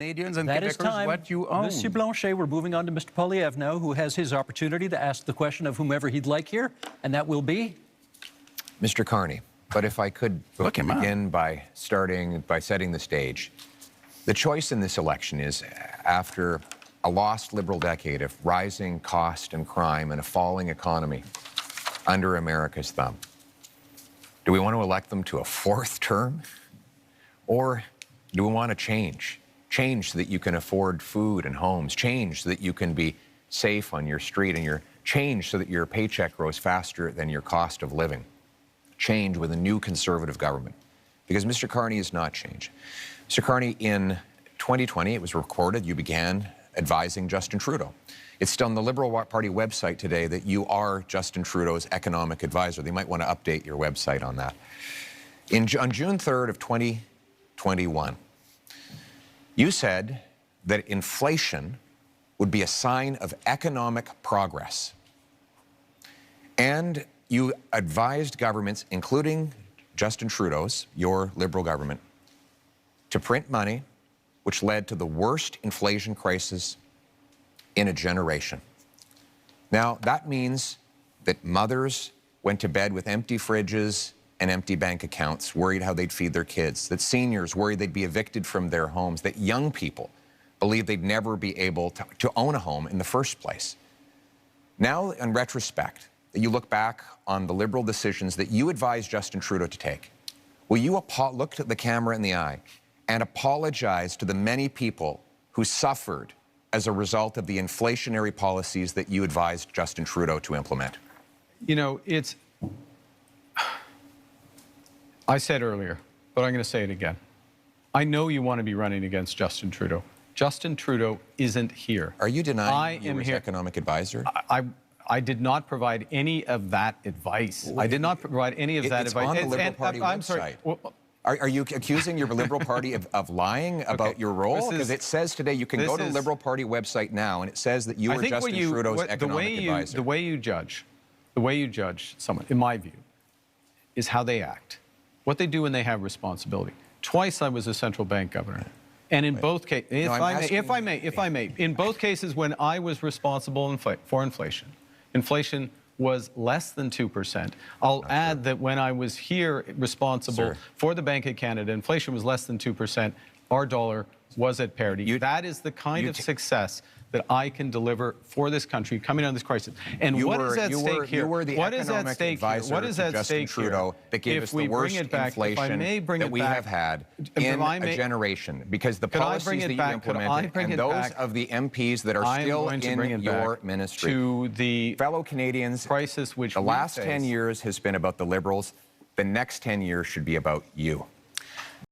Canadians and That is Quebecers time. what you own. Monsieur Blanchet, we're moving on to Mr. Poilievre now, who has his opportunity to ask the question of whomever he'd like here, and that will be? Mr. Carney, but if I could begin by setting the stage. The choice in this election is, after a lost Liberal decade of rising cost and crime and a falling economy under America's thumb, do we want to elect them to a fourth term? Or do we want to change? Change so that you can afford food and homes. Change so that you can be safe on your street, and change so that your paycheck grows faster than your cost of living. Change with a new Conservative government. Because Mr. Carney is not change. Mr. Carney, in 2020, it was recorded, you began advising Justin Trudeau. It's still on the Liberal Party website today that you are Justin Trudeau's economic advisor. They might want to update your website on that. On June 3rd of 2021, you said that inflation would be a sign of economic progress. And you advised governments, including Justin Trudeau's, your Liberal government, to print money, which led to the worst inflation crisis in a generation. Now, that means that mothers went to bed with empty fridges and empty bank accounts, worried how they'd feed their kids, that seniors worried they'd be evicted from their homes, that young people believed they'd never be able to own a home in the first place. Now, in retrospect, that you look back on the Liberal decisions that you advised Justin Trudeau to take, will you look at the camera in the eye and apologize to the many people who suffered as a result of the inflationary policies that you advised Justin Trudeau to implement? You know, I said earlier, but I'm going to say it again. I know you want to be running against Justin Trudeau. Justin Trudeau isn't here. Are you denying you were his economic advisor? I did not provide any of that advice. I did not provide any of that advice. It's on the Liberal Party website. Sorry. Well, are you accusing your Liberal Party of lying about your role? Because it says today, you can go to the Liberal Party website now, and it says that you were Justin Trudeau's economic advisor. The way you judge someone, in my view, is how they act. What they do when they have responsibility. Twice I was a central bank governor. And in both cases, if I may, in both cases when I was responsible for inflation, inflation was less than 2%. I'll add that when I was here responsible for the Bank of Canada, inflation was less than 2%. Our dollar was at parity. That is the kind of success that I can deliver for this country coming out of this crisis. And what is at stake here? What is at stake here? What is at stake here? That gave us the worst inflation that we have had in a generation, because the policies that you implemented and those of the MPs that are still in your ministry. To the fellow Canadians, crisis which the last 10 years has been about the Liberals. The next 10 years should be about you.